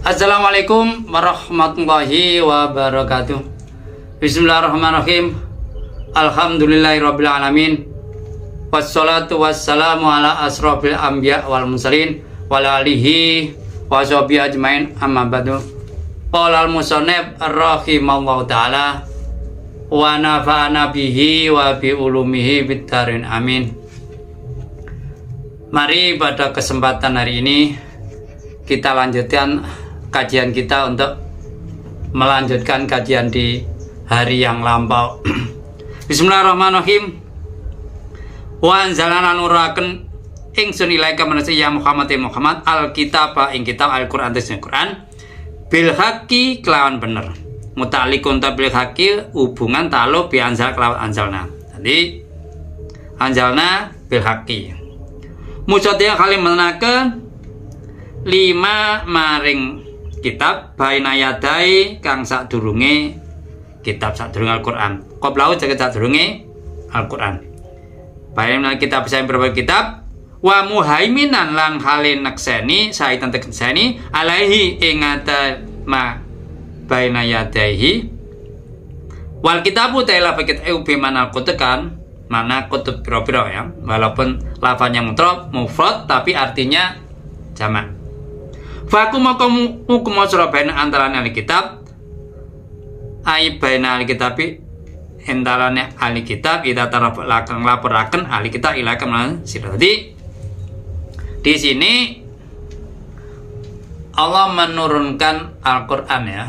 Assalamualaikum warahmatullahi wabarakatuh. Bismillahirrahmanirrahim. Alhamdulillahirabbil alamin. Wassalatu wassalamu ala asrofil anbiya wal mursalin wa alihi wa sahbihi ajmain, amma ba'du. Qala al-musannif rahimallahu taala wa nafa'ana bihi wa bi ulumihi bid-darin amin. Mari pada kesempatan hari ini kita lanjutkan kajian kita untuk melanjutkan kajian di hari yang lampau. Bismillahirrahmanirrahim. Wa anzalna nuraken ingsun ilaika manasa ya Muhammad al-kitab ing kitab Al-Qur'an tesne Qur'an bil haqqi kelawan bener. Muta'alliqun bil haqqi hubungan ta'alluq bi anzal kelawan anzalna. Jadi anzalna bil haqqi. Musaddiq kali menenaken lima maring kitab baina yadai kang sadurunge kitab sadurunge Al-Qur'an. Qoblau jagat sadurunge Al-Qur'an. Baina kitab saya berbagai kitab wa muhaiminan lan halin nakseni saitan tekseni alaihi ing ma baina yadaihi wal kitabu ta'ala paket bi mana kutekan mana kutub piro-piro ya, walaupun lafaznya mufrad tapi artinya jamak. Faku makamu hukum surabain antaranya ahli kitab ai baina ahli kitabi antaranya ahli kitab kita laporaken ahli kitab ilaka menawi sira. Jadi di sini Allah menurunkan Al-Qur'an ya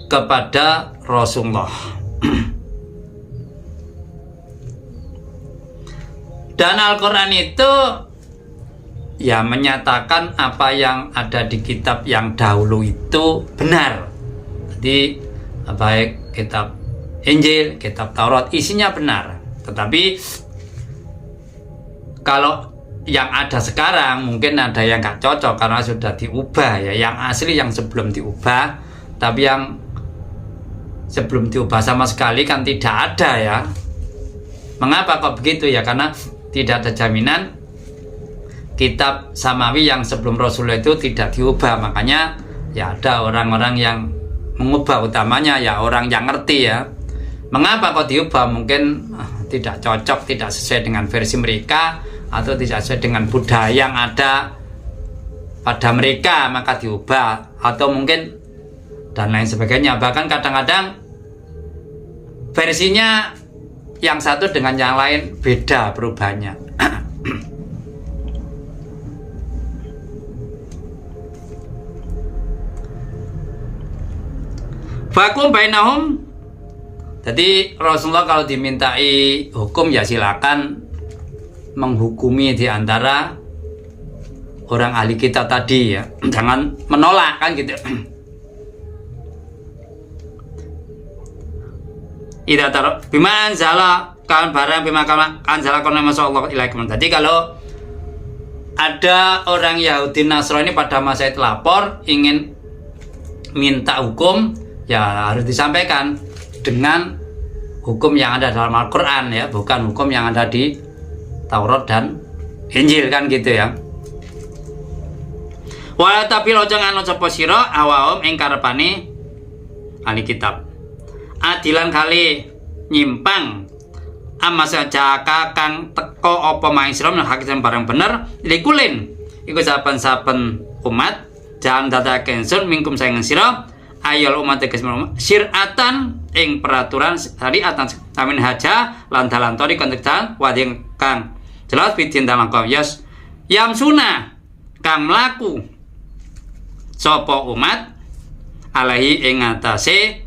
kepada Rasulullah. Dan Al-Qur'an itu ya menyatakan apa yang ada di kitab yang dahulu itu benar. Jadi baik kitab Injil, kitab Taurat isinya benar. Tetapi kalau yang ada sekarang mungkin ada yang nggak cocok karena sudah diubah ya. Yang asli yang sebelum diubah, tapi yang sebelum diubah sama sekali kan tidak ada ya. Mengapa kok begitu ya? Karena tidak ada jaminan kitab Samawi yang sebelum Rasulullah itu tidak diubah. Makanya ya ada orang-orang yang mengubah, utamanya ya orang yang ngerti ya. Mengapa kok diubah? Mungkin tidak cocok, tidak sesuai dengan versi mereka, atau tidak sesuai dengan budaya yang ada pada mereka, maka diubah, atau mungkin dan lain sebagainya. Bahkan kadang-kadang versinya yang satu dengan yang lain beda perubahannya. Fakum bainahum. Jadi Rasulullah kalau dimintai hukum ya silakan menghukumi di antara orang ahli kitab tadi ya. Jangan menolak kan gitu. Ida taruh biman zala kan barang bima kan zala kon masyaallah ilaikum. Jadi kalau ada orang Yahudi Nasrani pada masa itu lapor ingin minta hukum, ya harus disampaikan dengan hukum yang ada dalam Al-Qur'an ya, bukan hukum yang ada di Taurat dan Injil kan gitu ya. Wala tapi lojo ngano sapa sira awam ing karepane ahli kitab. Adilan kali nyimpang amma sajaka kang teko apa maing sira nang hakikat barang bener likulin iku saben-saben umat jangan dadaken sun mingkum saing sira ayol umat kesem syiratan ing peraturan syariatan tamin haja lan dalan tori konteksan wading kang jelas bidin dalam kawyas yang sunah kang mlaku sapa umat alaihi ing atase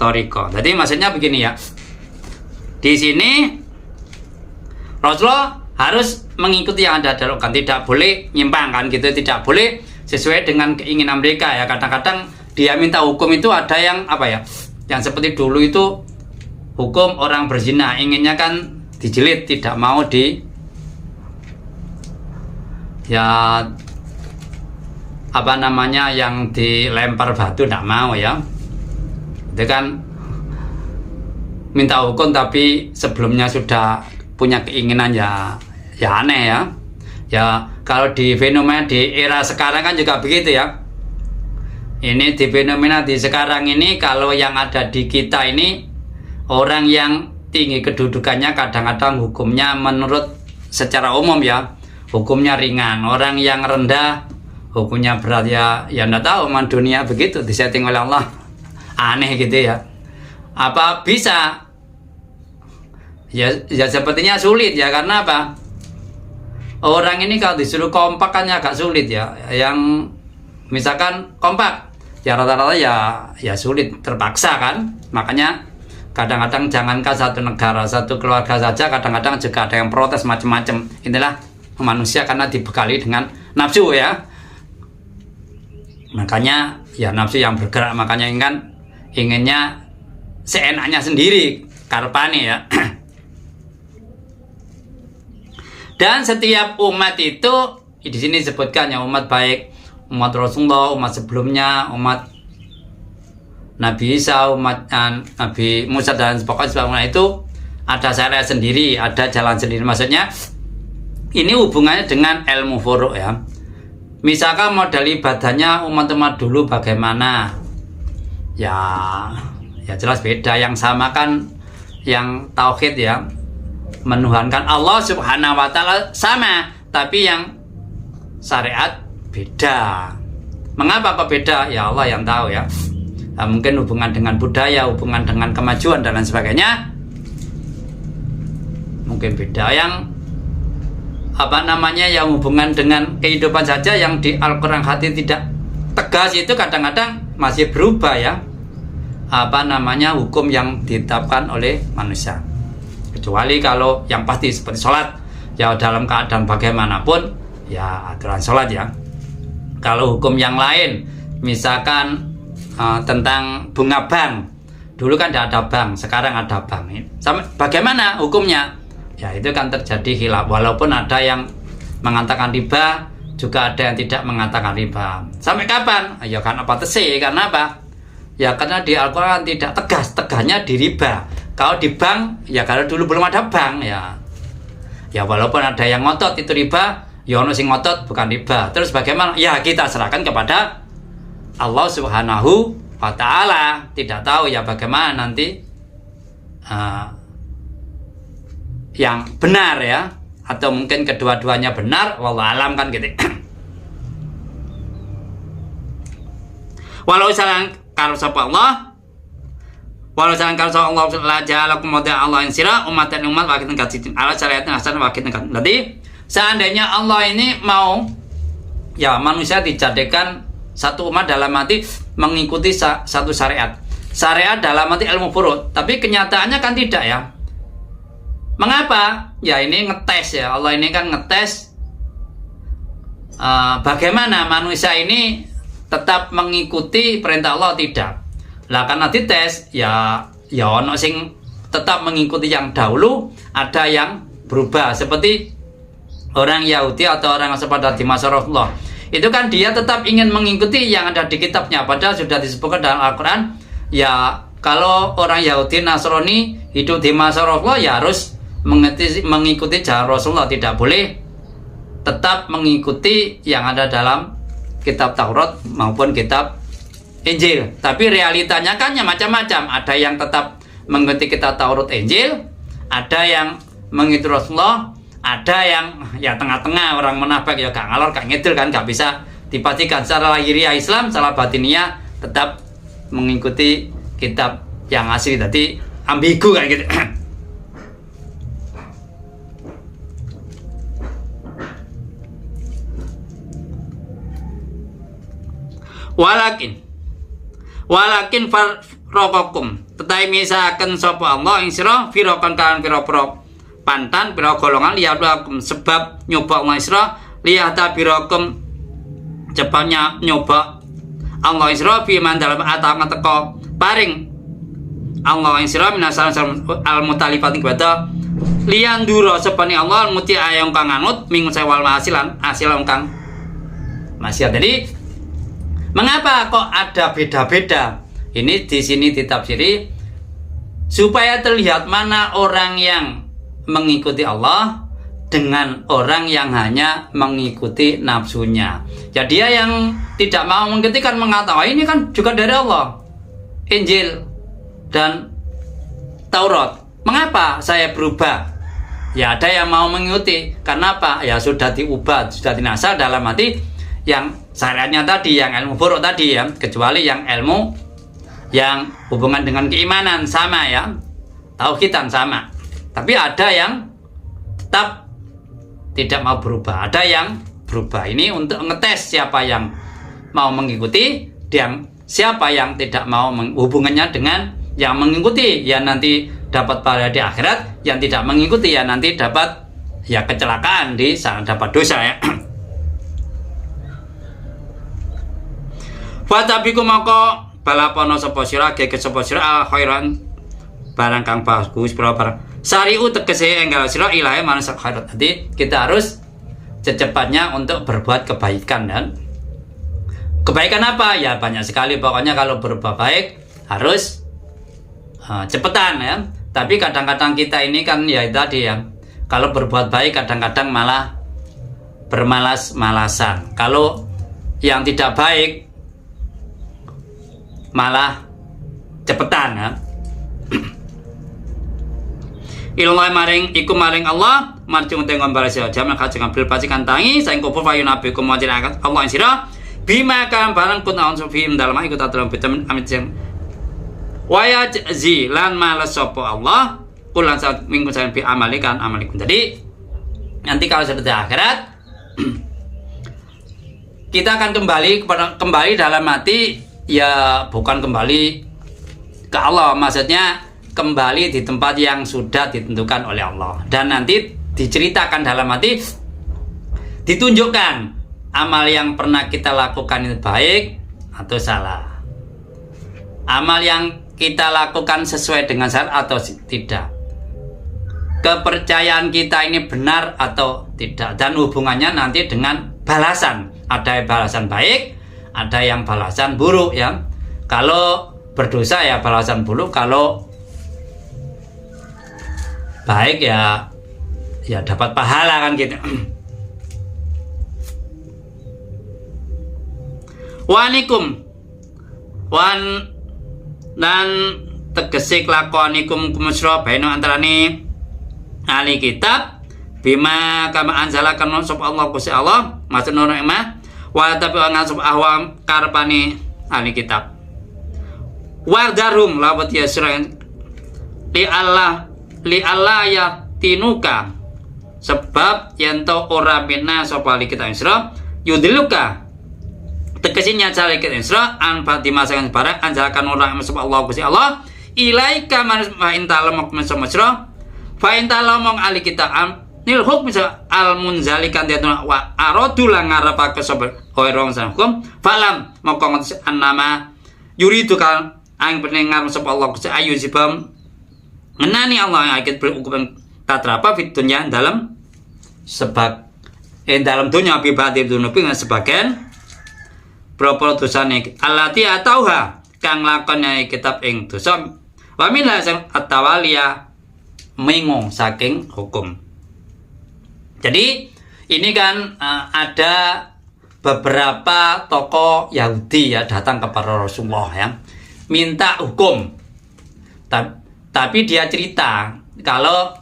toriko. Jadi maksudnya begini ya. Di sini Rasulullah harus mengikuti yang ada dalam kan, tidak boleh nyimpang kan gitu, tidak boleh sesuai dengan keinginan mereka ya. Kadang-kadang dia minta hukum itu ada yang apa ya? Yang seperti dulu itu hukum orang berzina, inginnya kan dijilid, tidak mau di ya apa namanya yang dilempar batu, tidak mau ya. Itu kan minta hukum tapi sebelumnya sudah punya keinginan ya aneh ya. Ya kalau di fenomena di era sekarang kan juga begitu ya. Ini di fenomena di sekarang ini, kalau yang ada di kita ini, orang yang tinggi kedudukannya kadang-kadang hukumnya menurut secara umum ya, hukumnya ringan. Orang yang rendah hukumnya berat ya. Ya enggak tahu, man dunia begitu disetting oleh Allah. Aneh gitu ya. Apa bisa? Ya sepertinya sulit ya, karena apa? Orang ini kalau disuruh kompak kan agak sulit ya. Yang misalkan kompak ya rata-rata ya sulit, terpaksa kan. Makanya kadang-kadang jangankan satu negara, satu keluarga saja kadang-kadang juga ada yang protes macam-macam. Inilah manusia karena dibekali dengan nafsu ya. Makanya ya nafsu yang bergerak, makanya inginnya seenaknya sendiri, karpane ya. Dan setiap umat itu di sini disebutkan ya, umat baik, umat Rasulullah, umat sebelumnya, umat Nabi Isa, umat Nabi Musa dan sebagainya itu ada syariat sendiri, ada jalan sendiri. Maksudnya ini hubungannya dengan ilmu furu' ya. Misalkan model ibadahnya umat-umat dulu bagaimana? Ya jelas beda. Yang sama kan yang tauhid ya, menuhankan Allah Subhanahu wa taala sama, tapi yang syariat beda. Mengapa kok beda? Ya Allah yang tahu ya. Nah, mungkin hubungan dengan budaya, hubungan dengan kemajuan dan lain sebagainya mungkin beda. Yang yang hubungan dengan kehidupan saja, yang di Al-Quran hati tidak tegas itu kadang-kadang masih berubah ya, hukum yang ditetapkan oleh manusia. Kecuali kalau yang pasti seperti sholat ya, dalam keadaan bagaimanapun ya aturan sholat ya. Kalau hukum yang lain misalkan tentang bunga bank, dulu kan tidak ada bank, sekarang ada bank. Bagaimana hukumnya? Ya itu kan terjadi khilaf. Walaupun ada yang mengatakan riba, juga ada yang tidak mengatakan riba. Sampai kapan? Ya karena batasi. Karena apa? Ya karena di Al-Quran tidak tegas, tegasnya di riba. Kalau di bank, ya kalau dulu belum ada bank ya walaupun ada yang ngotot itu riba, ya ono sing ngotot bukan riba. Terus bagaimana? Ya kita serahkan kepada Allah Subhanahu wa taala. Tidak tahu ya bagaimana nanti yang benar ya, atau mungkin kedua-duanya benar, wallahu alam kan gitu. Walau salang kalau sapa Allah, walau salang kalau sapa Allah la ja'alakum modal Allah insira umatan umat wakitan kasitin ala syariatin hasan wakitan kan. Jadi seandainya Allah ini mau ya manusia dijadikan satu umat dalam arti mengikuti satu syariat dalam arti ilmu furu', tapi kenyataannya kan tidak ya. Mengapa? Ya ini ngetes ya, Allah ini kan ngetes bagaimana manusia ini tetap mengikuti perintah Allah tidak. Lah karena dites ya ono sing tetap mengikuti yang dahulu, ada yang berubah. Seperti orang Yahudi atau orang sepada di masa Rasulullah, itu kan dia tetap ingin mengikuti yang ada di kitabnya, padahal sudah disebutkan dalam Al-Quran ya, kalau orang Yahudi Nasrani hidup di masa Rasulullah ya harus mengikuti jalan Rasulullah, tidak boleh tetap mengikuti yang ada dalam kitab Taurat maupun kitab Injil. Tapi realitanya kan ya macam-macam. Ada yang tetap mengikuti kitab Taurat Injil, ada yang mengikuti Rasulullah, ada yang ya tengah-tengah, orang munafik ya gak ngalor gak ngidul kan, gak bisa dipastikan secara lahiriah Islam, secara batiniah tetap mengikuti kitab yang asli, tadi ambigu kayak gitu. Walakin farrokokum, tetapi misalkan sapa Allah ing sira firaqan kan pira-pira pantan pira golongan liyablakum, sebab nyoba Allah isra liyata birakum, cepatnya nyoba Allah isra fi man dalam atang teko paring Allah isra minasan al mutalifat kepada liyan duro sepani Allah muti ayong kang anut ming sewal hasilan kang masih. Jadi mengapa kok ada beda-beda? Ini di sini ditafsiri supaya terlihat mana orang yang mengikuti Allah dengan orang yang hanya mengikuti nafsunya. Ya dia yang tidak mau mengikuti kan mengatakan ini kan juga dari Allah, Injil dan Taurat. Mengapa saya berubah? Ya ada yang mau mengikuti. Karena apa? Ya sudah diubah, sudah dinasal dalam hati yang syariatnya tadi, yang ilmu furu' tadi ya. Kecuali yang ilmu yang hubungan dengan keimanan sama ya, tauhidan sama. Tapi ada yang tetap tidak mau berubah, ada yang berubah. Ini untuk ngetes siapa yang mau mengikuti, siapa yang tidak mau hubungannya dengan yang mengikuti, ya nanti dapat pahala di akhirat, yang tidak mengikuti ya nanti dapat ya kecelakaan di sana, dapat dosa ya. Fatabiku moko balapono sapa sira gege sapa sira al khairan barang kang bagus barang sariu tegese enggal sira ilahe manas khairat. Jadi kita harus secepatnya untuk berbuat kebaikan. Dan kebaikan apa? Ya banyak sekali, pokoknya kalau berbuat baik harus cepetan ya. Tapi kadang-kadang kita ini kan ya tadi ya, kalau berbuat baik kadang-kadang malah bermalas-malasan. Kalau yang tidak baik malah cepetan ya. Ilmu maring iku maring Allah marjung tengon balas ya jaman kajengan bil pacikan tangi saing kupur payu nabi kumajirakan Allah sira bima kan barang kun aun sufim dalam iku tatram vitamin amit jam waya zi lan malas sapa Allah kulan saat minggu saen bi amalikan amalikum. Jadi nanti kalau sudah di akhirat kita akan kembali dalam hati ya, bukan kembali ke Allah, maksudnya kembali di tempat yang sudah ditentukan oleh Allah. Dan nanti diceritakan dalam hati, ditunjukkan amal yang pernah kita lakukan itu baik atau salah, amal yang kita lakukan sesuai dengan syariat atau tidak, kepercayaan kita ini benar atau tidak, dan hubungannya nanti dengan balasan. Ada balasan baik, ada yang balasan buruk ya. Kalau berdosa ya balasan buruk, kalau baik ya dapat pahala kan gitu. Wanikum wan dan tegese lakonikum kumusra baina antarane ahli kitab bima kama anzalakan sapa Allah Gusti Allah maksud nur emah wa tapi ngasub ahwam karpane ahli kitab wa darum lawat yasra li Allah ya tinuka sebab yanto ora bina sapa ahli kitab Isra yudiluka tegesinya cari kita Isra an dimasakan barang anjalakan orang sapa Allah Gusti Allah ilaika man intalam sama Isra fa intalam ahli kitab nil hukum al munzalikan dia wa aradul ngarepake sapa orang sang hukum falam moko ngotes annama yuridu kal ang pendengar sapa Allah Gusti ayu sibam menani Allah yang akid berhukum tatrapa fit dunya dalam dalam dunia pribadi dunupi sebagian propor dosane allati atauha kang lakone kitab ing dosa wa min hasal atawalia mengo saking hukum. Jadi ini kan ada beberapa tokoh Yahudi ya datang kepada Rasulullah ya minta hukum, tapi dia cerita kalau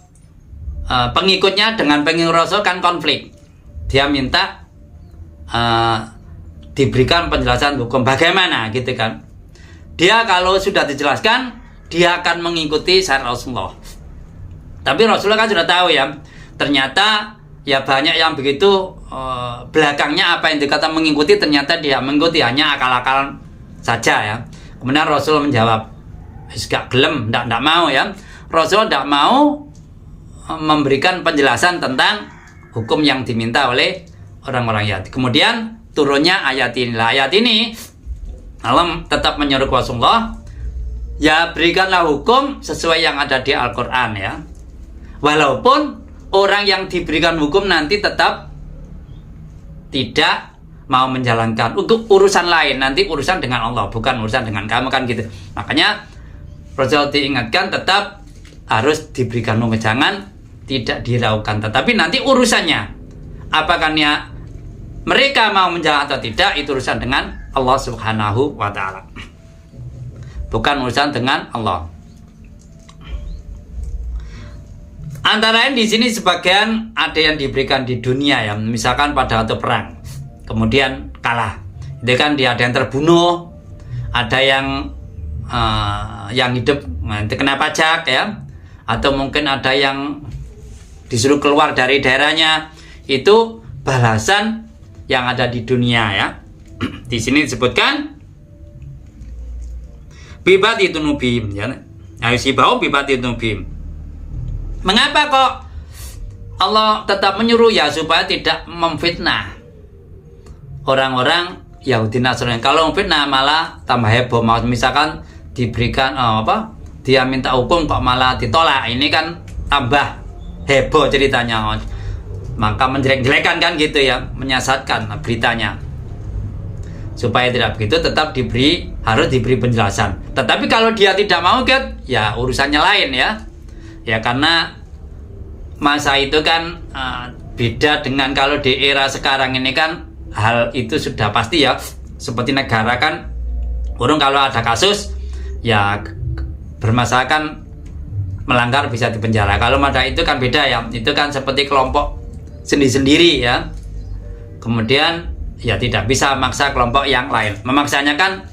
pengikutnya dengan pengikut Rasul kan konflik. Dia minta diberikan penjelasan hukum bagaimana gitu kan. Dia kalau sudah dijelaskan dia akan mengikuti syariat Rasulullah. Tapi Rasulullah kan sudah tahu ya, ternyata ya banyak yang begitu belakangnya apa yang dikata mengikuti ternyata dia mengikuti hanya akal-akalan saja ya. Kemudian Rasul menjawab, gak gelem, ndak mau ya. Rasul ndak mau memberikan penjelasan tentang hukum yang diminta oleh orang-orang Yahudi. Kemudian turunnya ayat ini. Ayat ini Allah tetap menyuruh Rasulullah, ya berikanlah hukum sesuai yang ada di Al-Quran ya. Walaupun orang yang diberikan hukum nanti tetap tidak mau menjalankan untuk urusan lain, nanti urusan dengan Allah, bukan urusan dengan kamu kan gitu. Makanya Rasul diingatkan tetap harus diberikan hukum, jangan tidak diraukan. Tetapi nanti urusannya, apakah mereka mau menjalankan atau tidak, itu urusan dengan Allah Subhanahu wa Ta'ala, bukan urusan dengan Allah. Antara lain di sini sebagian ada yang diberikan di dunia ya, misalkan pada waktu perang, kemudian kalah, itu kan dia ada yang terbunuh, ada yang hidup kena pajak ya, atau mungkin ada yang disuruh keluar dari daerahnya. Itu balasan yang ada di dunia ya. Di sini disebutkan bibat itu nubim ya, ayusibau bibat itu nubim. Mengapa kok Allah tetap menyuruh ya, supaya tidak memfitnah orang-orang Yahudi Nasrani. Kalau memfitnah malah tambah heboh. Misalkan diberikan dia minta hukum kok malah ditolak, ini kan tambah heboh ceritanya, maka menjelek-jelekan kan gitu ya, menyesatkan beritanya. Supaya tidak begitu, tetap harus diberi penjelasan. Tetapi kalau dia tidak mau kan, ya urusannya lain ya. Ya karena masa itu kan beda dengan kalau di era sekarang ini kan, hal itu sudah pasti ya. Seperti negara kan, kalau ada kasus ya bermasalah kan, melanggar bisa dipenjara. Kalau pada itu kan beda ya, itu kan seperti kelompok sendiri-sendiri ya. Kemudian ya tidak bisa memaksa kelompok yang lain. Memaksanya kan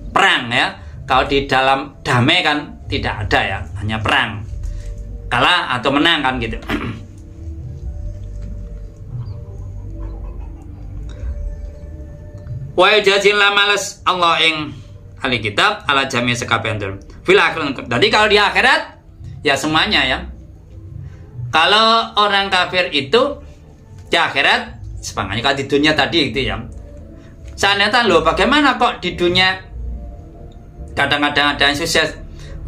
perang ya. Kalau di dalam damai kan tidak ada ya, hanya perang, kalah atau menang kan gitu. Wa yajazil males Allah ing ahli kitab ala jami sekabeh fil akhirat. Jadi kalau di akhirat ya semuanya ya. Kalau orang kafir itu di akhirat sepanjangnya, kalau di dunia tadi gitu ya. Seandainya loh, bagaimana kok di dunia kadang-kadang ada yang sukses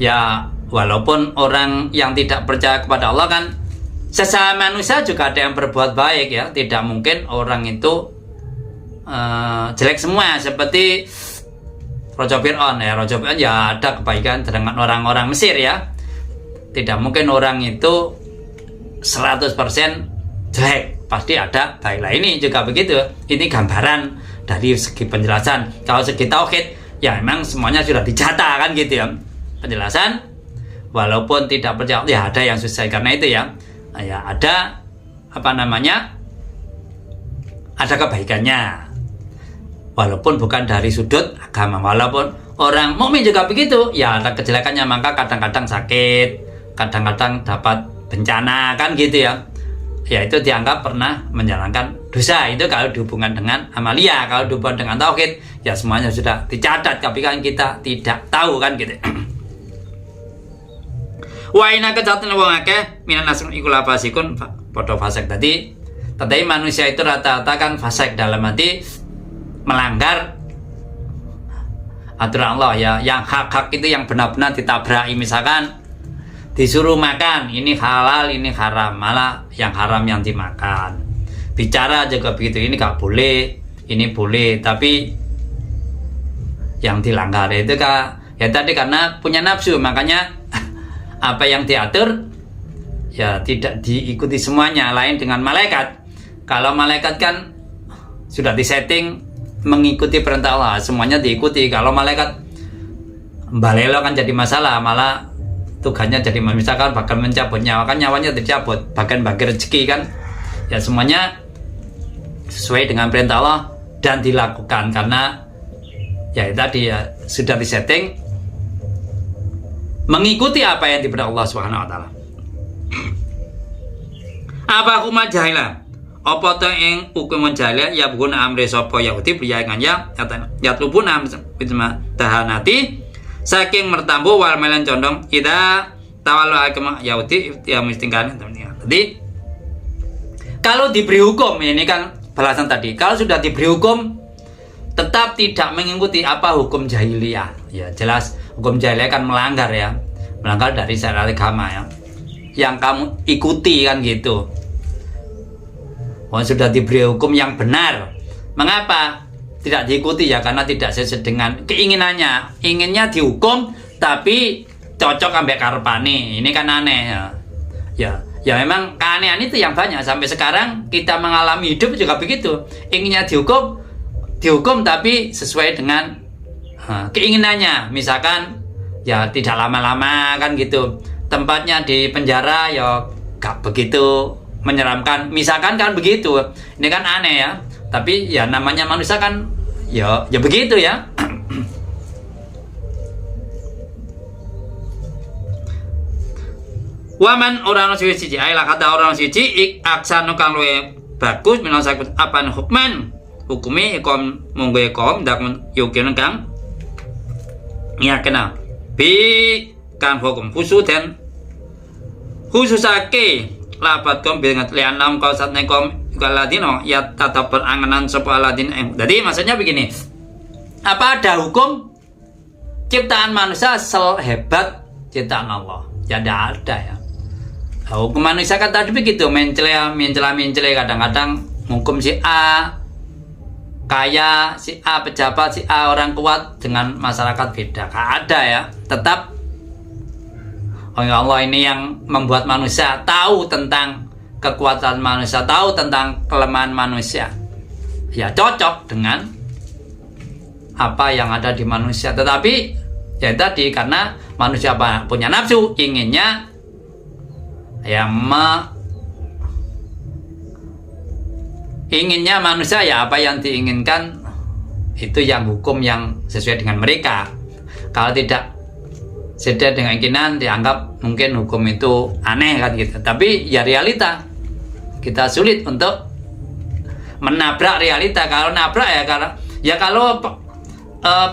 ya, walaupun orang yang tidak percaya kepada Allah kan, sesama manusia juga ada yang berbuat baik ya. Tidak mungkin orang itu jelek semua, seperti Raja Fir'aun ya. Raja Fir'aun ya ada kebaikan dengan orang-orang Mesir ya. Tidak mungkin orang itu 100% jelek, pasti ada baiklah. Ini juga begitu. Ini gambaran dari segi penjelasan. Kalau segi tauhid ya memang semuanya sudah dicatat kan gitu ya. Penjelasan walaupun tidak percaya ya ada yang susah karena itu ya. Ya ada ada kebaikannya. Walaupun bukan dari sudut agama, walaupun orang mukmin juga begitu, ya ada kejelekannya, maka kadang-kadang sakit, kadang-kadang dapat bencana kan gitu ya. Ya itu dianggap pernah menjalankan dosa. Itu kalau dihubungkan dengan amalia. Kalau dihubungkan dengan tauhid, ya semuanya sudah dicatat, tapi kan kita tidak tahu kan gitu. Wa ina kejahatan wong akeh minan nasrun iku la fasikun padha fasik. Tadi manusia itu rata-rata kan fasik, dalam arti melanggar aturan Allah ya. Yang hak-hak itu yang benar-benar ditabraki, misalkan disuruh makan, ini halal, ini haram, malah yang haram yang dimakan. Bicara juga begitu, ini gak boleh, ini boleh, tapi yang dilanggar itu ya tadi karena punya nafsu, makanya apa yang diatur ya tidak diikuti semuanya. Lain dengan malaikat. Kalau malaikat kan sudah disetting mengikuti perintah Allah, semuanya diikuti. Kalau malaikat balelo kan jadi masalah, malah tugasnya jadi misalkan bahkan mencabut nyawa, kan nyawanya dicabut, bahkan bagi rezeki kan ya, semuanya sesuai dengan perintah Allah dan dilakukan karena ya tadi ya sudah disetting mengikuti apa yang diperintah Allah Subhanahu wa Ta'ala. Apa hukum jahilah? Apa to ing hukum jahilah ya bukan amre sapa Yahudi priya kan ya lubun bisma tahanati saking mertambu wal melan condong ida tawallu agama Yahudi ya mistingkan. Jadi kalau diberi hukum, ini kan balasan tadi, kalau sudah diberi hukum tetap tidak mengikuti apa hukum jahiliyah, ya jelas hukum jahiliyah kan melanggar ya, melanggar dari syariat agama ya, yang kamu ikuti kan gitu. Sudah diberi hukum yang benar, mengapa tidak diikuti? Ya karena tidak sesuai dengan keinginannya. Inginnya dihukum tapi cocok ambek karepane, ini kan aneh ya. Ya Ya memang keanehan itu yang banyak. Sampai sekarang kita mengalami hidup juga begitu. Inginnya dihukum tapi sesuai dengan keinginannya. Misalkan ya tidak lama-lama kan gitu. Tempatnya di penjara ya gak begitu menyeramkan. Misalkan kan begitu. Ini kan aneh ya. Tapi ya namanya manusia kan ya begitu ya. Waman orang suci ailah kata orang suci aksanu kang luwe bagus minangka apan hukman hukumi ikom monggo ikom dak yukin kang ya kena bi kang hukum khususake lapat kom bingat lianam kau saat nekom kaladino ya tatap beranganan sapa aladin. Jadi maksudnya begini, apa ada hukum ciptaan manusia sehebat ciptaan Allah? Ya tidak ada ya. Hukum manusia kan tadi begitu, mencela kadang-kadang hukum si A kaya, si A pejabat, si A orang kuat dengan masyarakat beda. Gak ada ya. Tetap Allah ini yang membuat manusia tahu tentang kekuatan manusia, tahu tentang kelemahan manusia. Ya cocok dengan apa yang ada di manusia. Tetapi ya tadi karena manusia punya nafsu, inginnya ya inginnya manusia ya apa yang diinginkan itu yang hukum yang sesuai dengan mereka. Kalau tidak sesuai dengan keinginan dianggap mungkin hukum itu aneh kan gitu. Tapi ya realita kita sulit untuk menabrak realita. Kalau nabrak ya kalau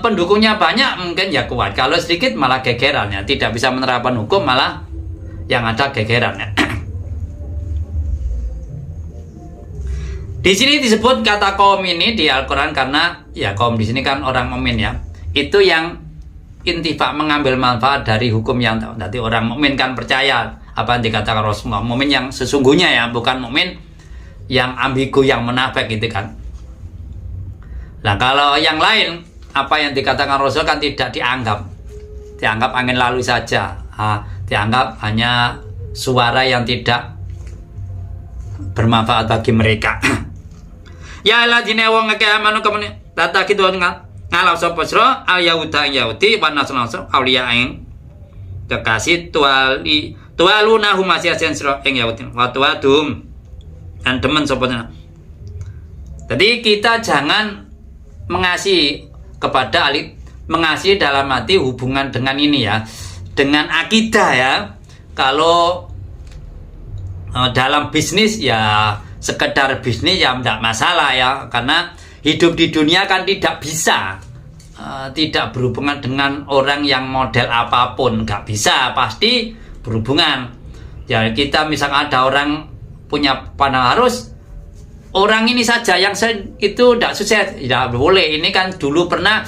pendukungnya banyak mungkin ya kuat. Kalau sedikit malah gegeran ya. Tidak bisa menerapkan hukum malah yang ada gegerannya. Di sini disebut kata kaum ini di Al-Quran karena ya kaum di sini kan orang mukmin ya. Itu yang intifak mengambil manfaat dari hukum yang tahu. Nanti orang mukmin kan percaya apa yang dikatakan Rasulullah. Mukmin yang sesungguhnya ya, bukan mukmin yang ambigu, yang munafik gitu kan. Nah kalau yang lain apa yang dikatakan Rasul kan tidak dianggap angin lalu saja. Dianggap hanya suara yang tidak bermanfaat bagi mereka. Ya ladine wong akeh amanu kemene tata kitu ngalau sapa sira al yahuda yahudi wa nasrani auliya ing kekasih tualuna hum asiasen sira ing yahudi wa tuadum dan demen sapa. Jadi kita jangan mengasihi kepada alit, mengasihi dalam arti hubungan dengan ini ya, dengan akidah ya. Kalau dalam bisnis ya sekedar bisnis ya tidak masalah ya, karena hidup di dunia kan tidak bisa tidak berhubungan dengan orang yang model apapun, nggak bisa, pasti berhubungan ya. Kita misalkan ada orang punya pandangan harus orang ini saja yang itu tidak sukses, tidak boleh. Ini kan dulu pernah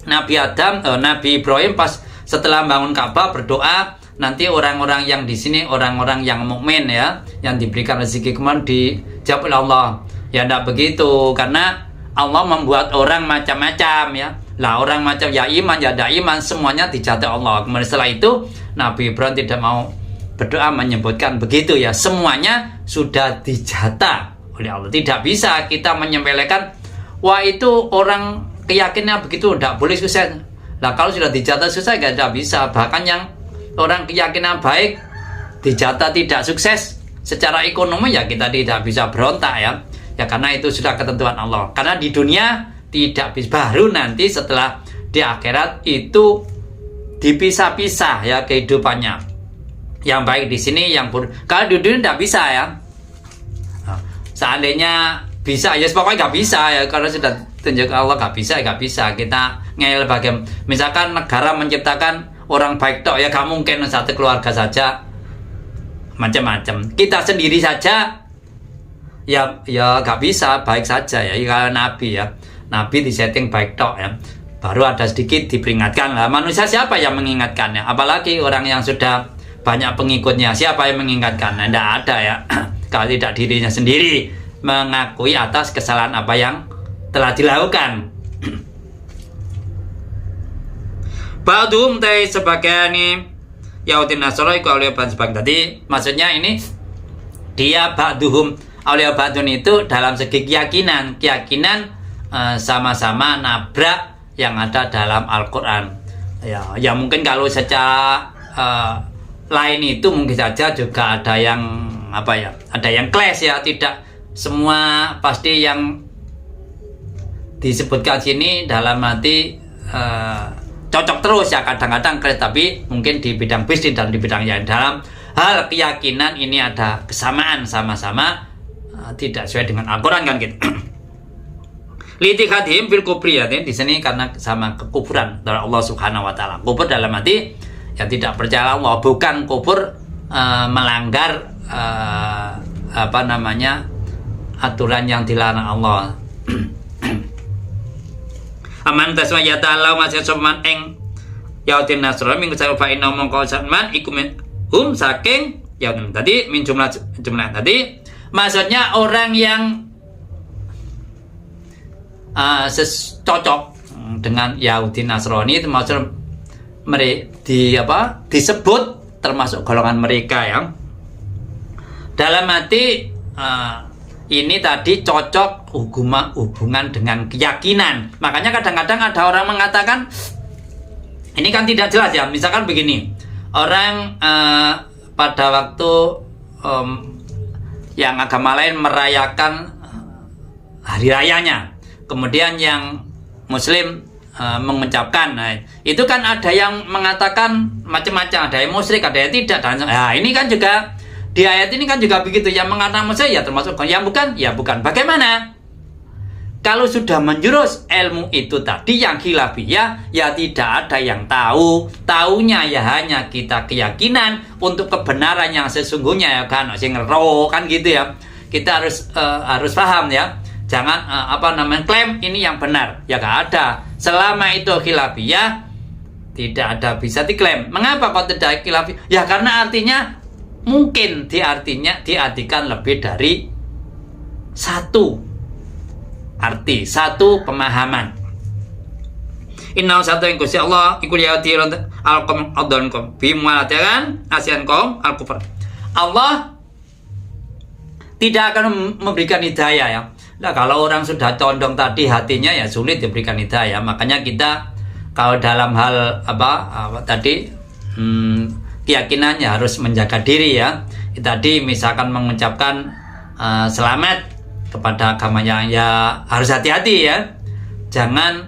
Nabi Ibrahim pas setelah bangun Ka'bah berdoa nanti orang-orang yang di sini orang-orang yang mukmin ya, yang diberikan rezeki kemudian dijawab oleh Allah. Ya tidak begitu, karena Allah membuat orang macam-macam ya. Lah orang macam ya iman ya tidak iman semuanya dijatah Allah. Kemudian setelah itu Nabi Ibrahim tidak mau berdoa menyebutkan begitu ya, semuanya sudah dijatah oleh Allah. Tidak bisa kita menyepelekan wah itu orang keyakinannya begitu tidak boleh sukses. Lah kalau sudah dijatah sukses tidak bisa. Bahkan yang orang keyakinan baik dijatah tidak sukses secara ekonomi ya kita tidak bisa berontak ya. Ya karena itu sudah ketentuan Allah. Karena di dunia tidak bisa, baru nanti setelah di akhirat itu dipisah-pisah ya kehidupannya. Yang baik di sini, yang buruk. Kalau di dunia tidak bisa ya. Seandainya bisa ya pokoknya nggak bisa ya, karena sudah tunjuk Allah nggak bisa kita ngeyel bagaimana. Misalkan negara menciptakan orang baik tok ya, gak mungkin satu keluarga saja macam-macam. Kita sendiri saja ya gak bisa baik saja ya. Kalau Nabi disetting baik tok ya, baru ada sedikit diperingatkan lah. Manusia siapa yang mengingatkannya? Apalagi orang yang sudah banyak pengikutnya, siapa yang mengingatkan? Tidak ada ya. Kalau tidak dirinya sendiri mengakui atas kesalahan apa yang telah dilakukan. Ba'dhum tai sebagian Yahudi Nasrani iku aulia ba'd sebab. Tadi maksudnya ini dia ba'duhum aulia ba'dun itu dalam segi keyakinan sama-sama nabrak yang ada dalam Al-Qur'an. Ya mungkin kalau secara lain itu mungkin saja juga ada yang ada yang clash ya, tidak semua pasti yang disebutkan sini dalam arti cocok terus ya, kadang-kadang clash, tapi mungkin di bidang bisnis dan di bidang yang dalam hal keyakinan ini ada kesamaan sama-sama tidak sesuai dengan Al-Qur'an kan gitu. Litikadhim fil kufri ya, di sini karena sama kekufuran dari Allah Subhanahu wa taala. Kufur dalam arti ya tidak percaya Allah, bukan kufur melanggar aturan yang dilarang Allah. Aman taswa ya ta'ala masih soman eng Yahudi Nasrani minggu saya fa inna mongko satman iku saking ya tadi min jumlah tadi maksudnya orang yang cocok dengan Yahudi Nasrani itu maksud disebut termasuk golongan mereka yang dalam arti ini tadi cocok hubungan dengan keyakinan. Makanya kadang-kadang ada orang mengatakan ini kan tidak jelas ya. Misalkan begini, orang pada waktu yang agama lain merayakan hari rayanya, kemudian yang Muslim mengucapkan, itu kan ada yang mengatakan macam-macam, ada yang musyrik, ada yang tidak. Dan ini kan juga di ayat ini kan juga begitu, yang mengatakan musyrik ya termasuk, yang bukan ya bukan. Bagaimana kalau sudah menjurus ilmu itu tadi yang khilafiyah, ya tidak ada yang taunya ya hanya kita keyakinan untuk kebenaran yang sesungguhnya ya kan, sing ngero kan gitu ya. Kita harus paham ya. Jangan klaim ini yang benar, ya gak ada. Selama itu khilafiyah tidak ada bisa diklaim. Mengapa kok tidak khilafiyah? Ya karena artinya mungkin diartikan lebih dari satu arti, satu pemahaman. Inna satu yang Gusti Allah iku yati alqam adonkom bimualatikan asiankom al-kufar. Allah tidak akan memberikan hidayah ya. Nah, kalau orang sudah condong tadi hatinya ya sulit diberikan hidayah. Makanya kita kalau dalam hal keyakinannya harus menjaga diri ya. Tadi misalkan mengucapkan selamat kepada agama yang ya harus hati-hati ya. Jangan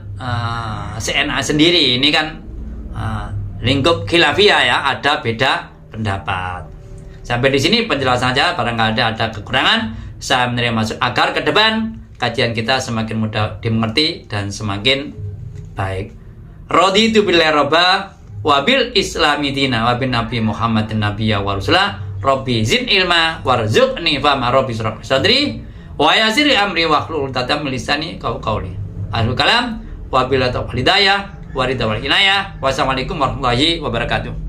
seenak sendiri. Ini kan lingkup khilafiyah ya, ada beda pendapat. Sampai di sini penjelasan saja, barangkali ada kekurangan saya menerima masuk agar ke depan kajian kita semakin mudah dimengerti dan semakin baik. Raditu billahi robba wa bil islami dina wa bin nabi Muhammadin nabiyya wa rasulah rabbi zid ilma warzuqni fahma rabbi surah sadri wa yasir amri wa hlul tatam lisani qauli. Ahlul kalam wa bil hidayah wa ridha wal inayah. Wassalamualaikum warahmatullahi wabarakatuh.